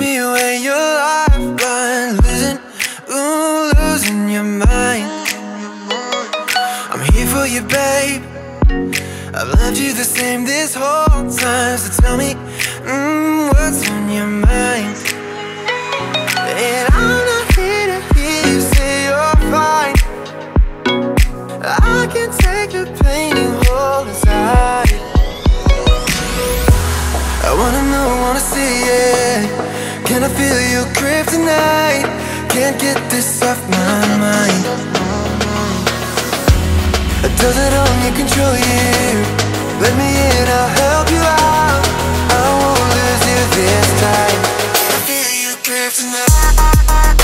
me when you're lifeline, losing your mind. I'm here for you, babe. I've loved you the same this whole time. So tell me, what's on your mind? And I'm not here to hear you say you're fine. I can take the pain and hold inside. I wanna know, wanna see it. Can I feel your grip tonight? Can't get this off my mind. Does it only control you? Let me in, I'll help you out. I won't lose you this time. I feel your grip tonight.